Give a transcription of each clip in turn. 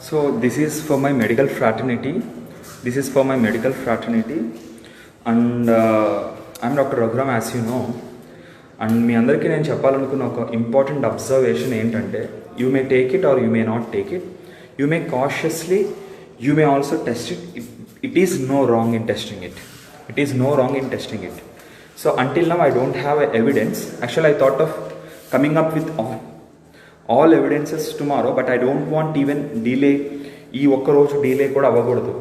So this is for my medical fraternity. This is for my medical fraternity, and I'm Dr. Raghuram, as you know. And మీ అందరికీ నేను చెప్పాలనుకున్న ఒక important observation ఏంటంటే, you may take it or you may not take it, you may cautiously, you may also test it. It is no wrong in testing it. It is no wrong in testing it. So until now I don't have evidence. Actual I thought of coming up with all evidences tomorrow, but I don't want even delay. ఈ ఒక్కరోజు delay కూడా అవ్వకూడదు.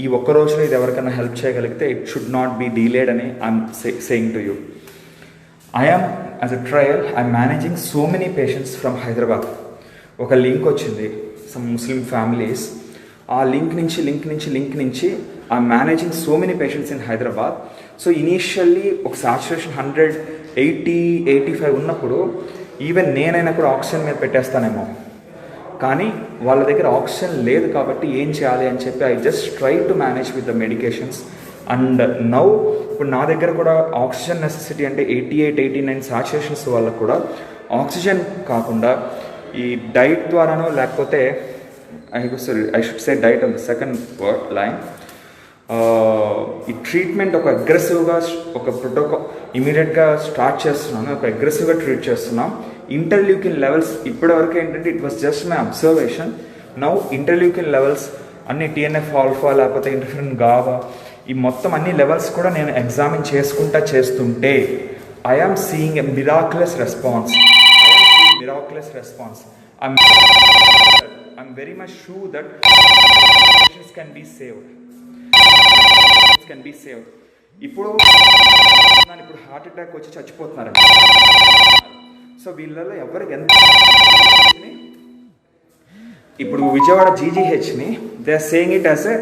ఈ ఒక్క రోజులో ఇది ఎవరికైనా help చేయగలిగితే it should not be delayed అని I'm saying to you. I am, as a trial, I am managing so many patients from Hyderabad. ఒక లింక్ వచ్చింది, సమ్ ముస్లిం ఫ్యామిలీస్. ఆ లింక్ నుంచి I M managing so many patients in Hyderabad. So initially ఒక saturation 180-85 ఉన్నప్పుడు even నేనైనా కూడా oxygen మీద పెట్టేస్తానేమో, కానీ వాళ్ళ దగ్గర ఆక్సిజన్ లేదు కాబట్టి ఏం చేయాలి అని చెప్పి I just try to manage with the medications. And now ఇప్పుడు నా దగ్గర కూడా ఆక్సిజన్ నెసెసిటీ అంటే 88-89 సాచురేషన్స్ వాళ్ళకు కూడా ఆక్సిజన్ కాకుండా ఈ డైట్ ద్వారానో లేకపోతే I should say diet on the second word line, ఈ ట్రీట్మెంట్ ఒక అగ్రెసివ్గా ఒక ప్రోటోకాల్ ఇమీడియట్గా స్టార్ట్ చేస్తున్నాను, ఒక అగ్రెసివ్గా ట్రీట్ చేస్తున్నాం. ఇంటర్ల్యూకిన్ లెవెల్స్ ఇప్పటివరకు ఏంటంటే it was just my observation. Now interleukin levels అన్ని TNF ఆల్ఫా లేకపోతే ఇంటర్ఫెరిన్ గావా ఈ మొత్తం అన్ని లెవెల్స్ కూడా నేను ఎగ్జామిన్ చేస్తుంటే I'm seeing a miraculous response. I'm very much sure that patients can be saved. ఇప్పుడు హార్ట్ అటాక్ వచ్చి చచ్చిపోతున్నారు. సో వీళ్ళలో ఎవరికి ఎంత ఇప్పుడు విజయవాడ GGHని they are saying it as a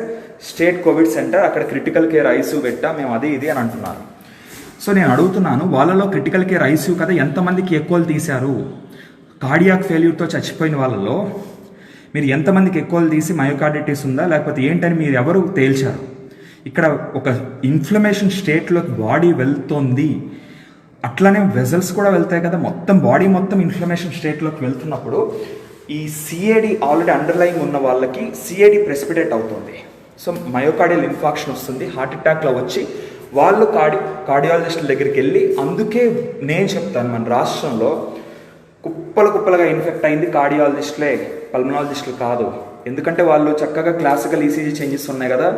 state covid centre, అక్కడ క్రిటికల్ కేర్ ఐసీయూ పెట్టా మేము అది ఇది అని అంటున్నారు. సో నేను అడుగుతున్నాను, వాళ్ళలో క్రిటికల్ కేర్ ఐసీయూ కదా ఎంతమందికి ఎక్కువలు తీశారు? కార్డియాక్ ఫెయిల్యూర్తో చచ్చిపోయిన వాళ్ళలో మీరు ఎంతమందికి ఎక్కువలు తీసి మయోకార్డిటిస్ ఉందా లేకపోతే ఏంటని మీరు ఎవరు తేల్చారు? ఇక్కడ ఒక ఇన్ఫ్లమేషన్ స్టేట్లోకి బాడీ వెళ్తోంది, అట్లనే వెజల్స్ కూడా వెళ్తాయి కదా, మొత్తం బాడీ మొత్తం ఇన్ఫ్లమేషన్ స్టేట్లోకి వెళ్తున్నప్పుడు ఈ CAD ఆల్రెడీ అండర్లైన్ ఉన్న వాళ్ళకి CAD ప్రెసిపిటేట్ అవుతుంది. సో మయోకార్డియల్ ఇన్ఫాక్షన్ వస్తుంది, హార్ట్ అటాక్లో వచ్చి వాళ్ళు కార్డియాలజిస్టుల దగ్గరికి వెళ్ళి, అందుకే నేను చెప్తాను మన రాష్ట్రంలో కుప్పలుగా ఇన్ఫెక్ట్ అయింది కార్డియాలజిస్టులే, పల్మనాలజిస్టులు కాదు. ఎందుకంటే వాళ్ళు చక్కగా క్లాసికల్ ECG చేంజెస్ ఉన్నాయి కదా,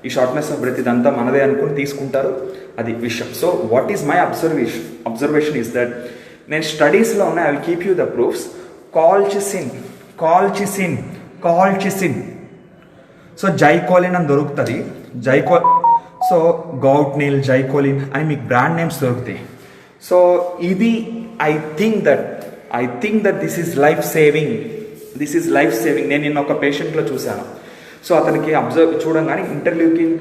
ఈ షార్ట్నెస్ ఆఫ్ బ్రెత్ ఇదంతా మనదే అనుకుని తీసుకుంటారు, అది విషయం. So what is my observation is that నేను స్టడీస్లో ఉన్నాయి, I will keep you the proofs. Colchicine so జైకోలిన్ అని దొరుకుతుంది, సో గౌట్నిల్, జైకోలిన్ అని మీకు బ్రాండ్ నేమ్స్ దొరుకుతాయి. సో ఇది I think that this is life saving. నేను నిన్న ఒక పేషెంట్లో చూశాను. సో అతనికి చూడంగానే ఇంటర్ల్యూకిన్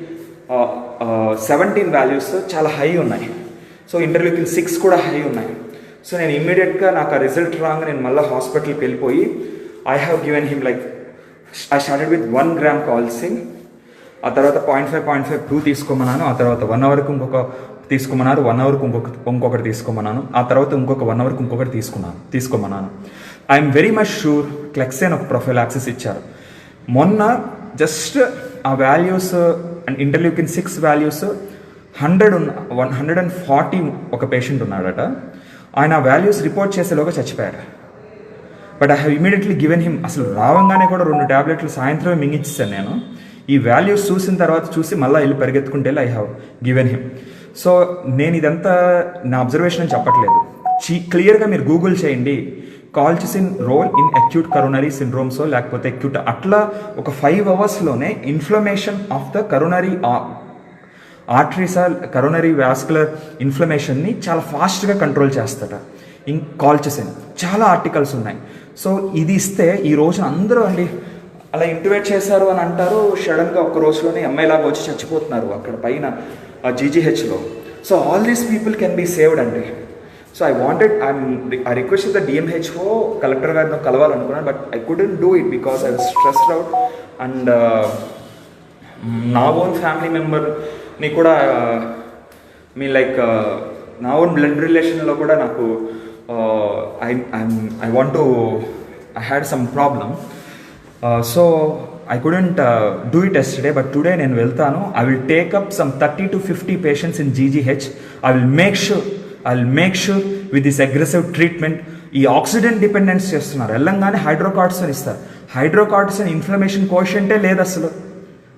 17 వాల్యూస్ చాలా హై ఉన్నాయి, సో ఇంటర్ల్యూకిన్ 6 కూడా హై ఉన్నాయి. సో నేను ఇమ్మీడియట్గా నాకు ఆ రిజల్ట్ రాగా నేను మళ్ళీ హాస్పిటల్కి వెళ్ళిపోయి I have given him like I started with 1 gram colchicine, ఆ తర్వాత 0.5 తీసుకోమన్నాను, ఆ తర్వాత 1 అవర్కి ఇంకొక తీసుకోమన్నారు, 1 అవర్కి ఇంకొకటి తీసుకోమన్నాను, ఆ తర్వాత ఇంకొక 1 అవర్కి ఇంకొకటి తీసుకోమన్నాను. ఐఎమ్ వెరీ మచ్ షూర్ క్లెక్సేన్ ఒక ప్రొఫైలాక్సిస్ ఇచ్చారు. మొన్న జస్ట్ ఆ వాల్యూస్ అండ్ ఇంటర్ల్యూకిన్ 6 వాల్యూస్ 140 ఒక పేషెంట్ ఉన్నాడట, ఆయన ఆ వాల్యూస్ రిపోర్ట్ చేసేలోగా చచ్చిపోయాడు. But I have immediately given him, అసలు రావంగానే కూడా 2 ట్యాబ్లెట్లు సాయంత్రమే మింగిచ్చాను నేను. ఈ వాల్యూస్ చూసిన తర్వాత చూసి మళ్ళీ వెళ్ళి పరిగెత్తుకుంటే I have given him. So నేను ఇదంతా నా అబ్జర్వేషన్ అని చెప్పట్లేదు, క్లియర్గా మీరు గూగుల్ చేయండి, colchicine role in acute coronary సిండ్రోమ్సో లేకపోతే అక్యూట్ అట్లా ఒక 5 అవర్స్లోనే ఇన్ఫ్లమేషన్ ఆఫ్ ద కరోనరీ ఆర్టరీసా కరోనరీ వాస్కులర్ ఇన్ఫ్లమేషన్ని చాలా ఫాస్ట్గా కంట్రోల్ చేస్తాడ కాల్చిసిన్. చాలా ఆర్టికల్స్ ఉన్నాయి. సో ఇది ఇస్తే ఈ రోజున అందరూ అండి అలా ఇంటివేట్ చేశారు అని అంటారు, సడన్గా ఒక రోజులోనే అమ్మాయిలాగా వచ్చి చచ్చిపోతున్నారు అక్కడ పైన GGHలో. So all these people can be saved అండి. So I requested the DMHO collector గారిని కలవాలనుకున్నాను, but I couldn't do it because I was stressed out. And నా ఓన్ ఫ్యామిలీ మెంబర్ని కూడా నా ఓన్ బ్లడ్ రిలేషన్లో కూడా నాకు I had some problem. So I couldn't do it yesterday, but today నేను వెళ్తాను. I will take up some 30 to 50 patients in GGH. I will make sure with this aggressive treatment. ఈ accident dependence చేస్తున్నారు, వెళ్ళంగానే hydrocortisone ఇస్తారు. Hydrocortisone inflammation కోషంటే లేదు అసలు.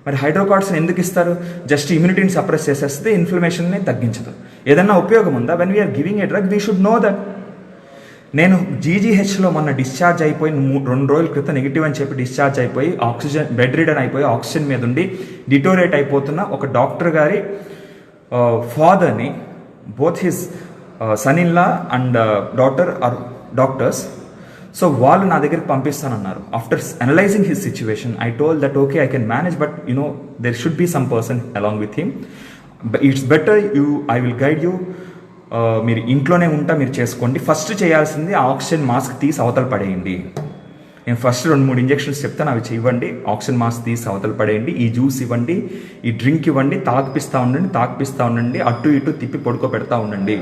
మరి hydrocortisone ఎందుకు ఇస్తారు? జస్ట్ ఇమ్యూనిటీని సప్రెస్ చేసేస్తే ఇన్ఫ్లమేషన్ని తగ్గించదు. ఏదన్నా ఉపయోగం ఉందా? When we're giving a drug we should know that. నేను జీజీహెచ్లో మొన్న డిశ్చార్జ్ అయిపోయి 2 రోజుల క్రితం నెగిటివ్ అని చెప్పి డిశ్చార్జ్ అయిపోయి ఆక్సిజన్ బెడ్ రిడన్ అయిపోయి ఆక్సిజన్ మీద ఉండి డిటోరేట్ అయిపోతున్న ఒక డాక్టర్ గారి ఫాదర్ని, both his son in law and daughter are doctors. So వాళ్ళు నా దగ్గరికి పంపిస్తానన్నారు. After analysing his situation I told that okay I can manage, but there should be some person along with him. It's better I will guide you. మీరు ఇంట్లోనే ఉంటా, మీరు చేసుకోండి. First చేయాల్సింది ఆక్సిజన్ మాస్క్ తీసి అవతల పడేయండి. నేను ఫస్ట్ 2-3 ఇంజెక్షన్స్ చెప్తాను, అవి ఇవ్వండి. ఆక్సిజన్ మాస్క్ తీసి అవతల పడేయండి. ఈ జ్యూస్ ఇవ్వండి, ఈ డ్రింక్ ఇవ్వండి, తాకిపిస్తూ ఉండండి, అటు ఇటు తిప్పి పడుకోబెడతా ఉండండి.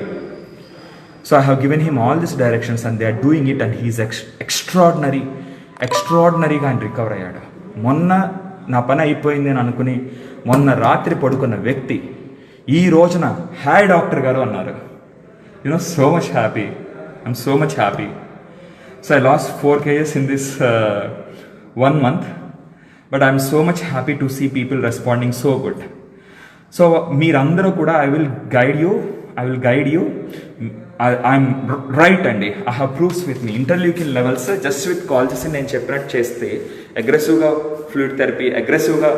So I have given him all this directions and they are doing it and he's ఎక్స్ట్రాడినరీగా ఆయన రికవర్ అయ్యాడు. మొన్న నా పని అయిపోయింది అని అనుకుని మొన్న రాత్రి పడుకున్న వ్యక్తి ఈ రోజున హాయ్ డాక్టర్ గారు అన్నారు. So much happy. I'm so much happy. So I lost 4 kgs in this 1 month, but I'm so much happy to see people responding so good. So మీరందరూ కూడా I will guide you. I'm right అండి. I have proofs with me. Interleukin levels just with కాల్చిసిన్ నేను చెప్పినట్టు చేస్తే, అగ్రెసివ్గా fluid therapy, అగ్రెసివ్గా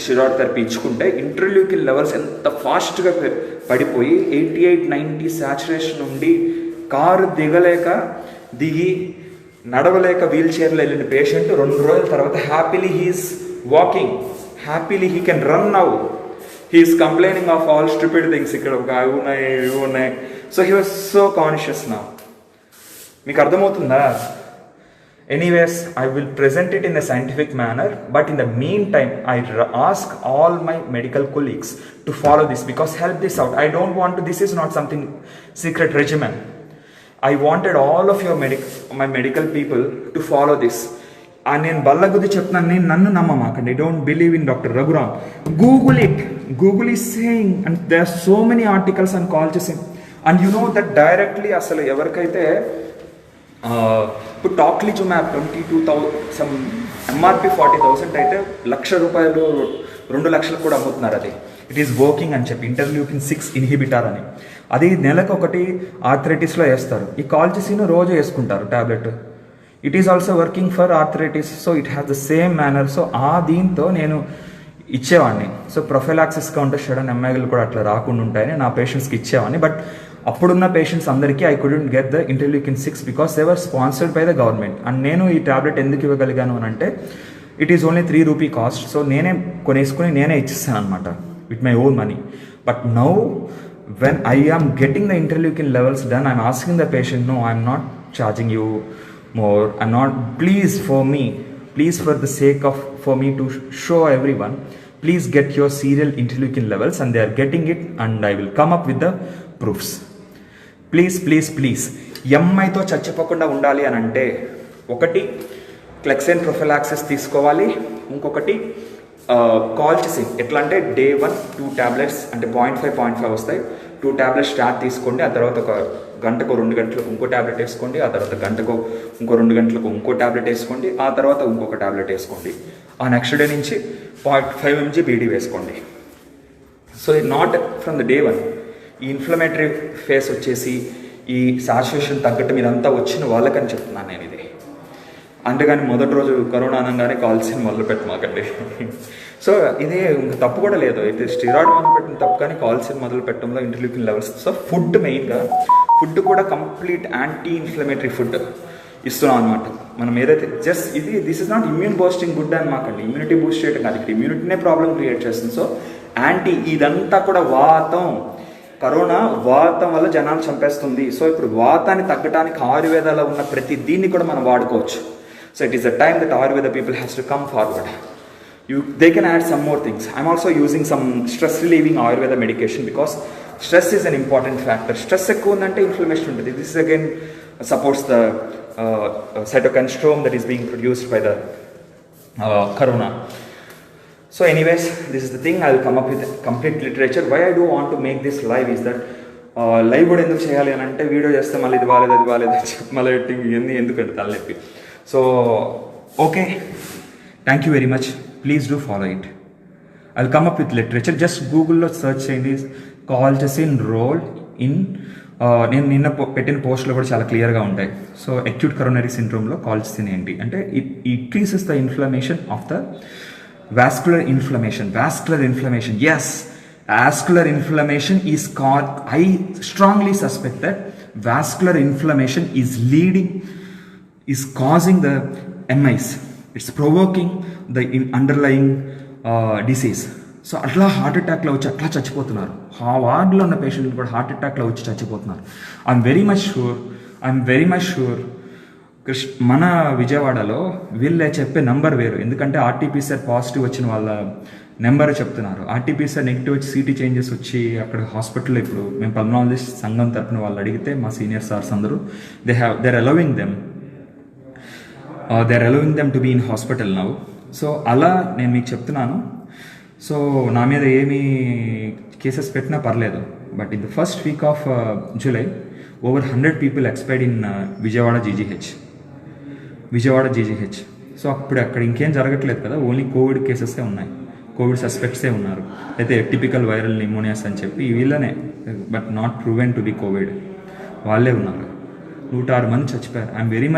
steroid therapy ఇచ్చుకుంటే interleukin levels ఎంత ఫాస్ట్గా పడిపోయి 88-90 సాచురేషన్ ఉండి కారు దిగి నడవలేక వీల్ చైర్లో వెళ్ళిన పేషెంట్ 2 రోజుల తర్వాత happily he's walking, happily he can run now. He's complaining of all stupid things, ఇక్కడ అవి ఉన్నాయి. So he was so conscious నా. మీకు అర్థమవుతుందా? Anyways, I will present it in a scientific manner, but in the meantime, I ask all my medical colleagues to follow this, because help this out. I don't want to, this is not something secret regimen. I wanted all of your my medical people to follow this. And నేను బల్లగుద్ది చెప్తున్నాను, నేను నన్ను నమ్మమాకండి. Don't believe in Dr. Raghuram. Google it. Google is saying, and there are so many articles on colchicine. And you know that directly అసలు ఎవరికైతే ఇప్పుడు టాక్లిజుమాబ్ 22,000 some MRP 40,000 అయితే ₹1,00,000 2 లక్షలు కూడా అమ్ముతున్నారు. అది ఇట్ ఈస్ వర్కింగ్ అని చెప్పి ఇంటర్లీకిన్ 6 ఇన్హిబిటార్ అని. అది నెలకు ఒకటి ఆర్థరైటిస్లో వేస్తారు. ఈ కాల్చిసిన్ రోజు వేసుకుంటారు tablet. It is also working for arthritis. So it has the same manner. So దీంతో నేను ఇచ్చేవాడిని. సో ప్రొఫైలాక్సిస్గా ఉంటే షడన్ ఎంఐలు కూడా అట్లా రాకుండా ఉంటాయని నా పేషెంట్స్కి ఇచ్చేవాడిని. బట్ అప్పుడున్న పేషెంట్స్ అందరికీ I couldn't get the interleukin 6 because they were sponsored by the government. And నేను ఈ టాబ్లెట్ ఎందుకు ఇవ్వగలిగాను అని అంటే it is only ₹3 cost. So నేనే కొనేసుకుని నేనే ఇచ్చిస్తాను అనమాట with my own money. But now when I am getting the interleukin levels done, I'm asking the patient, no I'm not charging you more. I'm not, please for the sake of, for me to show everyone, please get your serial interleukin levels, and they are getting it, and I will come up with the proofs. Please ఎంఐతో చచ్చిపోకుండా ఉండాలి అని అంటే ఒకటి క్లెక్సైన్ prophylaxis తీసుకోవాలి, ఇంకొకటి కాల్చిసిన్. ఎట్లా అంటే డే 1 2 టాబ్లెట్స్ అంటే 0.5 వస్తాయి. 2 టాబ్లెట్స్ స్టార్ట్ తీసుకోండి, ఆ తర్వాత ఒక గంటకు 2 గంటలకు ఇంకో టాబ్లెట్ వేసుకోండి, ఆ తర్వాత గంటకు ఇంకో 2 గంటలకు ఇంకో టాబ్లెట్ వేసుకోండి, ఆ తర్వాత ఇంకొక టాబ్లెట్ వేసుకోండి. ఆ నెక్స్ట్ డే నుంచి 0.5 mg బీడీ వేసుకోండి. So not from the day 1. ఈ ఇన్ఫ్లమేటరీ ఫేస్ వచ్చేసి ఈ సాచురేషన్ తగ్గట్టు ఇదంతా వచ్చిన వాళ్ళకని చెప్తున్నాను నేను ఇది. అంతేగాని మొదటి రోజు కరోనా అనగానే కాల్చిసిన్ మొదలు పెట్టమాకండి. సో ఇది ఇంకా తప్పు కూడా లేదు. అయితే స్టెరాయిడ్ మొదలు పెట్టిన తప్పు, కానీ కాల్చిసిన్ మొదలు పెట్టడంలో ఇంటర్లీకిన్ లెవెల్స్. సో ఫుడ్ మెయిన్గా, ఫుడ్ కూడా కంప్లీట్ యాంటీ ఇన్ఫ్లమేటరీ ఫుడ్ ఇస్తున్నాం అనమాట. మనం ఏదైతే just this is not immune boosting food అని మాకండి, ఇమ్యూనిటీ బూస్ట్ చేయడం కాదు, ఇక్కడ ఇమ్యూనిటీనే ప్రాబ్లం క్రియేట్ చేస్తుంది. సో ఇదంతా కూడా వాతం, కరోనా వాతం వల్ల జనాలు చంపేస్తుంది. సో ఇప్పుడు వాతాన్ని తగ్గడానికి ఆయుర్వేదాలో ఉన్న ప్రతి దీన్ని కూడా మనం వాడుకోవచ్చు. So it is the time that Ayurveda people has to come forward. They can add some more things. I'm also using some stress relieving Ayurveda medication because stress is an important factor. Stress ekku undante inflammation untadi. This again supports the cytokine storm that is being produced by the corona. So anyways, this is the thing. I will come up with complete literature. Why I do want to make this live is that live కూడా ఎందుకు చేయాలి అని అంటే video చేస్తే మళ్ళీ ఇది బాగాలేదు అది బాగాలేదు మళ్ళీ ఇవన్నీ ఎందుకు పెడతాను చెప్పి. So okay, thank you very much. Please do follow it. I will come up with literature. Just గూగుల్లో సెర్చ్ చేయండి కాల్చిసిన్ రోల్ ఇన్. నేను నిన్న పెట్టిన పోస్ట్లో కూడా చాలా క్లియర్గా ఉంటాయి. సో అక్యూట్ కరోనరీ సిండ్రోమ్లో కాల్చిసిన్ ఏంటి అంటే it increases the inflammation of the vascular inflammation. Yes, vascular inflammation is called. I strongly suspect that vascular inflammation is causing the MIs. It's provoking the underlying disease. So అట్లా heart అటాక్లో వచ్చి అట్లా చచ్చిపోతున్నారు. ఆ వార్డులో ఉన్న పేషెంట్లు కూడా హార్ట్ అటాక్లో వచ్చి చచ్చిపోతున్నారు. ఐఎమ్ వెరీ మచ్ షూర్ మన విజయవాడలో వీళ్ళే చెప్పే నెంబర్ వేరు. ఎందుకంటే ఆర్టీపీసీఆర్ పాజిటివ్ వచ్చిన వాళ్ళ నెంబర్ చెప్తున్నారు. ఆర్టీపీసీఆర్ నెగిటివ్ వచ్చి సిటీ చేంజెస్ వచ్చి అక్కడ హాస్పిటల్లో ఇప్పుడు మేము పల్మనాలజిస్ట్ సంఘం తరపున వాళ్ళు అడిగితే మా సీనియర్ సార్స్ అందరూ they're allowing them to be in hospital now. So అలా నేను మీకు చెప్తున్నాను. సో నా మీద ఏమీ కేసెస్ పెట్టినా పర్లేదు. But in the first week off July over 100 people expired in Vijayawada GGH. So అప్పుడు అక్కడ ఇంకేం జరగట్లేదు కదా, ఓన్లీ కోవిడ్ కేసెసే ఉన్నాయి, కోవిడ్ సస్పెక్ట్సే ఉన్నారు. అయితే టిపికల్ వైరల్ నిమోనియాస్ అని చెప్పి వీళ్ళనే, but not proven to be Covid, వాళ్ళే ఉన్నారు. 106 మంది చచ్చిపోయారు. I'm very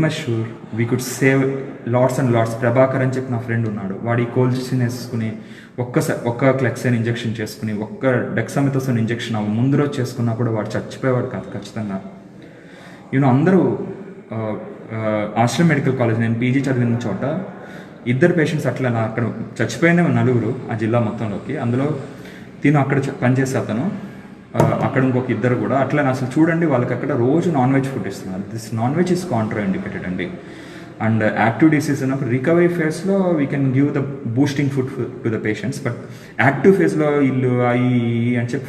much sure we could save lots and lots. Prabhakar అని చెప్పి నా ఫ్రెండ్ ఉన్నాడు, వాడి కోల్చిసిన్ వేసుకుని ఒక్క క్లెక్సైన్ ఇంజెక్షన్ చేసుకుని ఒక్క డెక్సామెథాసోన్ ఇంజెక్షన్ ముందు రోజు చేసుకున్నా కూడా వాడు చచ్చిపోయేవాడు కాదు ఖచ్చితంగా. అందరూ ఆశ్రమ్ మెడికల్ కాలేజ్, నేను పీజీ చదివిన చోట 2 పేషెంట్స్ అట్లా అక్కడ చచ్చిపోయిన 4 ఆ జిల్లా మొత్తంలోకి. అందులో తిను అక్కడ పనిచేసే అతను, అక్కడ ఇంకొక 2 కూడా అట్లా. అసలు చూడండి, వాళ్ళకి అక్కడ రోజు నాన్ వెజ్ ఫుడ్ ఇస్తున్నారు. This non veg is Contra indicated అండి. అండ్ యాక్టివ్ డిసీజ్ ఉన్నప్పుడు రికవరీ ఫేజ్లో we can give the boosting food to the patients. But active ఫేజ్లో ఇల్లు అవి అని చెప్పి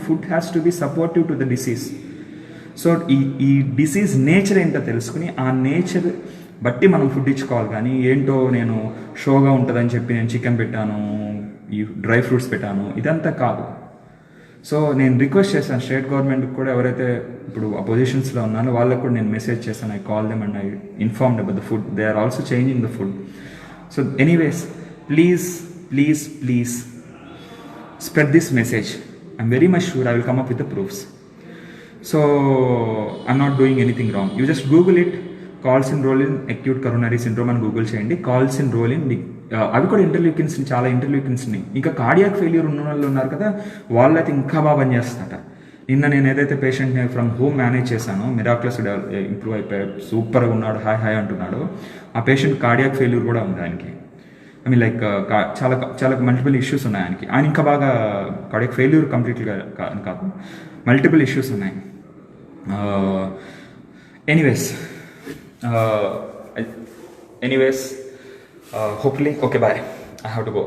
food has to be supportive to the disease. So ఈ డిసీజ్ నేచర్ ఏంటో తెలుసుకుని ఆ నేచర్ బట్టి మనం ఫుడ్ ఇచ్చుకోవాలి. కానీ ఏంటో నేను షోగా ఉంటుందని చెప్పి నేను చికెన్ పెట్టాను, ఈ డ్రై ఫ్రూట్స్ పెట్టాను, ఇదంతా కాదు. సో నేను రిక్వెస్ట్ చేశాను స్టేట్ గవర్నమెంట్కి కూడా, ఎవరైతే ఇప్పుడు అపోజిషన్స్లో ఉన్నారో వాళ్ళకు కూడా నేను మెసేజ్ చేశాను. I call them and I informed about the food. They are also changing the food. So anyways, please spread this message. I'm very much sure I will come up with the proofs. So I'm not doing anything wrong. You just Google it, colchicine role in acute coronary syndrome అని Google చేయండి. Colchicine రోలిన్ అవి కూడా ఇంటర్లూకిన్స్, చాలా ఇంటర్లూకిన్స్ని. ఇంకా cardiac failure ఉన్న వాళ్ళు ఉన్నారు కదా, వాళ్ళైతే ఇంకా బాగా పనిచేస్తారట. నిన్న నేను ఏదైతే పేషెంట్ని ఫ్రమ్ హోమ్ మేనేజ్ చేశానో, మిరాక్లస్ ఇంప్రూవ్ అయిపోయాడు, సూపర్గా ఉన్నాడు, హాయ్ అంటున్నాడు. ఆ పేషెంట్ కార్డియాక్ ఫెయిల్యూర్ కూడా ఉంది ఆయనకి. ఐ మీన్ లైక్ చాలా మల్టిపుల్ ఇష్యూస్ ఉన్నాయి ఆయనకి. ఆయన ఇంకా బాగా కార్డియాక్ ఫెయిల్యూర్ కంప్లీట్గా కాదు, మల్టిపుల్ ఇష్యూస్ ఉన్నాయి. Anyways, hopefully, okay, bye. I have to go.